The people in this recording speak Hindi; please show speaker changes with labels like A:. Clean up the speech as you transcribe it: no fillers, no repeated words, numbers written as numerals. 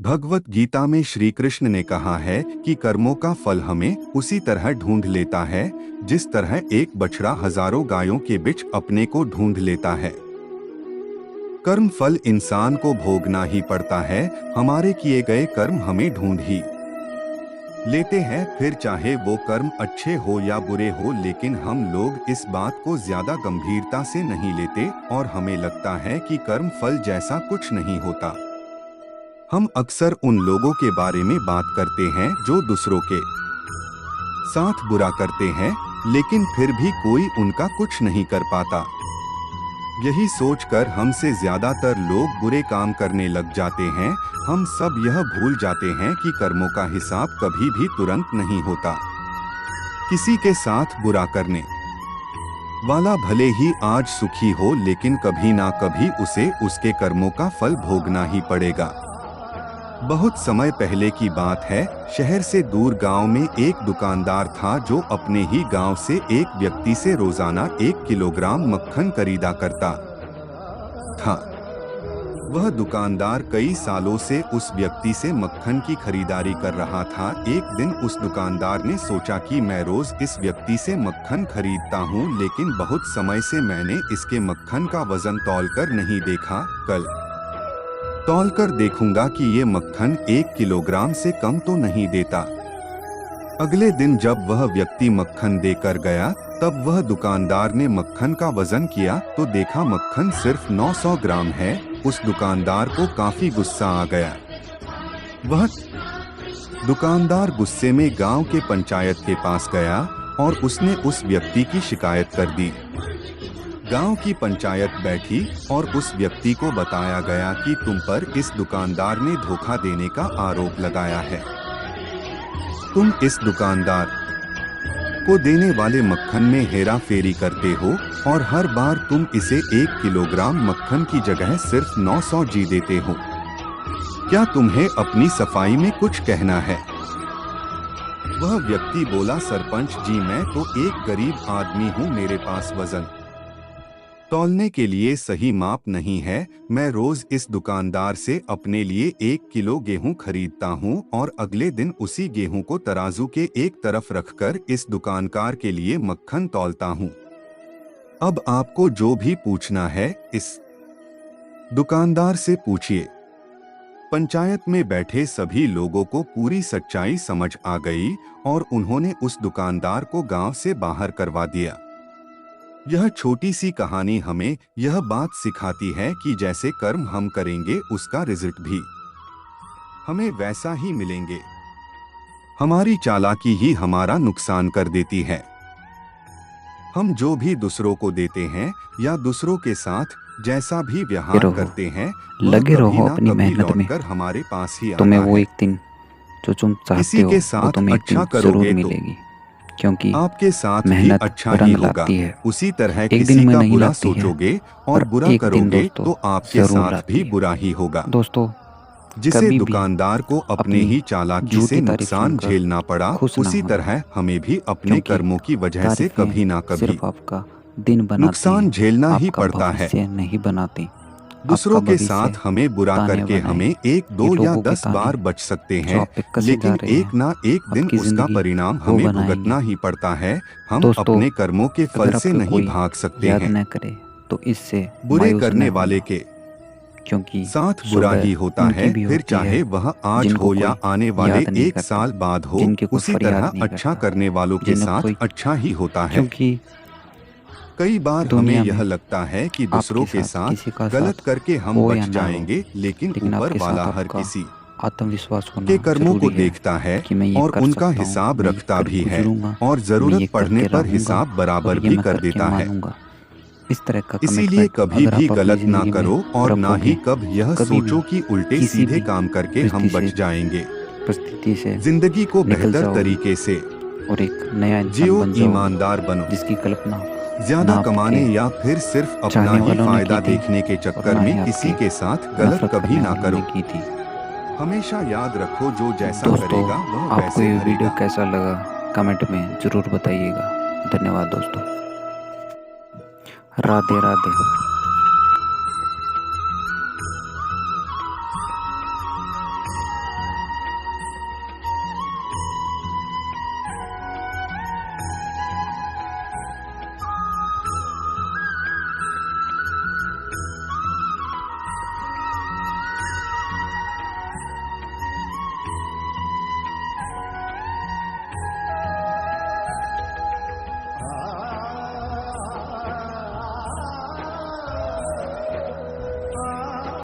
A: भगवत गीता में श्री कृष्ण ने कहा है कि कर्मों का फल हमें उसी तरह ढूंढ लेता है जिस तरह एक बछड़ा हजारों गायों के बीच अपने को ढूंढ लेता है। कर्म फल इंसान को भोगना ही पड़ता है। हमारे किए गए कर्म हमें ढूंढ ही लेते हैं, फिर चाहे वो कर्म अच्छे हो या बुरे हो। लेकिन हम लोग इस बात को ज्यादा गंभीरता से नहीं लेते और हमें लगता है कि कर्म फल जैसा कुछ नहीं होता। हम अक्सर उन लोगों के बारे में बात करते हैं जो दूसरों के साथ बुरा करते हैं, लेकिन फिर भी कोई उनका कुछ नहीं कर पाता। यही सोचकर हमसे ज्यादातर लोग बुरे काम करने लग जाते हैं। हम सब यह भूल जाते हैं कि कर्मों का हिसाब कभी भी तुरंत नहीं होता। किसी के साथ बुरा करने वाला भले ही आज सुखी हो, लेकिन कभी ना कभी उसे उसके कर्मों का फल भोगना ही पड़ेगा। बहुत समय पहले की बात है। शहर से दूर गांव में एक दुकानदार था जो अपने ही गांव से एक व्यक्ति से रोजाना 1 किलोग्राम मक्खन खरीदा करता था। वह दुकानदार कई सालों से उस व्यक्ति से मक्खन की खरीदारी कर रहा था। एक दिन उस दुकानदार ने सोचा कि मैं रोज इस व्यक्ति से मक्खन खरीदता हूँ, लेकिन बहुत समय से मैंने इसके मक्खन का वजन तौलकर नहीं देखा। कल तौलकर देखूंगा कि ये मक्खन 1 किलोग्राम से कम तो नहीं देता। अगले दिन जब वह व्यक्ति मक्खन देकर गया, तब वह दुकानदार ने मक्खन का वजन किया तो देखा मक्खन सिर्फ 900 ग्राम है। उस दुकानदार को काफी गुस्सा आ गया। वह दुकानदार गुस्से में गांव के पंचायत के पास गया और उसने उस व्यक्ति की शिकायत कर दी। गांव की पंचायत बैठी और उस व्यक्ति को बताया गया कि तुम पर इस दुकानदार ने धोखा देने का आरोप लगाया है। तुम इस दुकानदार को देने वाले मक्खन में हेरा फेरी करते हो और हर बार तुम इसे 1 किलोग्राम मक्खन की जगह सिर्फ 900 जी देते हो। क्या तुम्हें अपनी सफाई में कुछ कहना है? वह व्यक्ति बोला, सरपंच जी, मैं तो एक गरीब आदमी हूँ, मेरे पास वजन तौलने के लिए सही माप नहीं है। मैं रोज इस दुकानदार से अपने लिए 1 किलो गेहूं खरीदता हूं और अगले दिन उसी गेहूं को तराजू के एक तरफ रखकर इस दुकानदार के लिए मक्खन तौलता हूं। अब आपको जो भी पूछना है इस दुकानदार से पूछिए। पंचायत में बैठे सभी लोगों को पूरी सच्चाई समझ आ गई और उन्होंने उस दुकानदार को गांव से बाहर करवा दिया। यह छोटी सी कहानी हमें यह बात सिखाती है कि जैसे कर्म हम करेंगे उसका रिजल्ट भी हमें वैसा ही मिलेंगे। हमारी चालाकी ही हमारा नुकसान कर देती है। हम जो भी दूसरों को देते हैं या दूसरों के साथ जैसा भी व्यवहार करते हैं,
B: लगे रहो अपनी मेहनत में,
A: हमारे पास ही
B: तुम्हें
A: आता
B: वो
A: है।
B: एक दिन जो तुम चाहते
A: किसी
B: हो
A: के
B: वो
A: साथ
B: तुम्हें एक
A: अच्छा
B: दिन जरूर
A: करोगे
B: मिलेगी, क्योंकि
A: आपके साथ भी
B: मेहनत
A: अच्छा ही
B: रंग
A: होगा।
B: लाती है।
A: उसी तरह
B: एक
A: किसी
B: दिन में
A: का
B: नहीं
A: बुरा
B: लाती है,
A: सोचोगे और
B: पर
A: बुरा
B: एक दिन
A: करोगे
B: दोस्तों
A: तो आपके
B: जरूर
A: साथ
B: लाती
A: भी
B: है।
A: बुरा ही होगा।
B: दोस्तों,
A: जिसे
B: कभी भी
A: दुकानदार को अपने
B: अपनी
A: ही चालाकी
B: झूठी
A: से
B: तारीफ
A: नुकसान
B: सुनकर
A: झेलना पड़ा,
B: खुश ना
A: उसी
B: होना,
A: तरह हमें भी अपने
B: क्योंकि
A: कर्मों की वजह से
B: तारीफें
A: कभी ना कभी
B: सिर्फ आपका दिन बनाती
A: नुकसान
B: हैं,
A: झेलना ही
B: आपका
A: पड़ता है।
B: भविष्य नहीं बनाती।
A: दूसरों
B: आपका
A: के
B: भविष्य
A: साथ हमें बुरा
B: ताने
A: करके
B: बनाए।
A: हमें 1,
B: ये
A: 2 या
B: लोगों के
A: 10
B: ताने
A: बार बच सकते
B: जो
A: हैं,
B: आप पे कसे जा
A: लेकिन
B: रहे
A: एक ना एक
B: हैं,
A: दिन
B: आपकी
A: उसका
B: जिंदगी
A: परिणाम
B: वो
A: हमें
B: बनाएंगे।
A: भुगतना ही पड़ता है। हम
B: दोस्तों,
A: अपने कर्मों के फल
B: अगर
A: से
B: आपको
A: नहीं
B: कोई
A: भाग सकते
B: याद
A: हैं।
B: न करे तो इससे
A: बुरे
B: मायूस
A: करने
B: न
A: वाले
B: होना,
A: के
B: क्योंकि
A: साथ बुरा
B: सुबह
A: ही होता
B: उनकी
A: है,
B: भी
A: फिर
B: होती है
A: चाहे वह आज
B: जिनको
A: हो या
B: कोई
A: आने वाले
B: याद नहीं
A: 1
B: करता,
A: साल बाद हो।
B: जिनकी कोई
A: उसी
B: फरियाद
A: तरह
B: नहीं
A: अच्छा
B: करता,
A: करने वालों के
B: जिन्हें
A: साथ
B: कोई
A: अच्छा ही होता है।
B: क्योंकि
A: कई बार हमें
B: दुनिया
A: यह
B: में
A: लगता है कि दूसरों
B: आपके
A: के
B: साथ
A: साथ
B: किसी का
A: गलत
B: साथ
A: करके हम
B: हो
A: बच
B: या ना हो,
A: जाएंगे, लेकिन
B: लेकिन
A: ऊपर
B: आपके
A: वाला
B: साथ
A: हर
B: आपका
A: किसी
B: आत्मविश्वास होना
A: के कर्मों को
B: जरूरी है
A: देखता है
B: कि मैं ये
A: और
B: कर
A: उनका
B: सकता हूँ,
A: हिसाब
B: मैं ये
A: रखता
B: कर
A: भी है
B: गुजरूंगा,
A: और
B: मैं
A: जरूरत
B: ये
A: पड़ने
B: करके
A: पर
B: रहूंगा
A: हिसाब बराबर
B: और ये
A: भी
B: मैं
A: कर
B: करके
A: देता है।
B: मानूंगा। इस तरह का
A: इसीलिए
B: कमिटमेंट
A: कभी
B: अगर
A: भी
B: आप अपनी
A: गलत ना
B: जिंदगी
A: करो
B: में
A: और ना ही
B: रखोगे,
A: कब यह
B: कभी भी
A: सोचो कि उल्टे
B: किसी
A: सीधे
B: भी
A: काम करके हम बच जाएंगे।
B: परिस्थिति से
A: जिंदगी को
B: निकल
A: बेहतर
B: जाओगे
A: तरीके से
B: और एक नया इंसान
A: जियो,
B: बन जाओगे,
A: ईमानदार बनो।
B: जिसकी कल्पना
A: ज्यादा
B: ना
A: कमाने
B: आपके
A: या फिर सिर्फ अपना
B: चाहने
A: ही
B: वालों ने
A: फायदा
B: की थी
A: देखने के
B: और
A: चक्कर
B: ना ही
A: में किसी
B: आपके
A: के साथ गलत
B: नफरत
A: कभी
B: करने
A: ना
B: वालों
A: करो।
B: ने की थी।
A: हमेशा याद रखो, जो जैसा
B: दोस्तों,
A: करेगा वह
B: आपको
A: वैसे
B: ये वीडियो
A: भरेगा।
B: कैसा लगा कमेंट में ज़रूर बताइएगा। धन्यवाद दोस्तों। राधे राधे।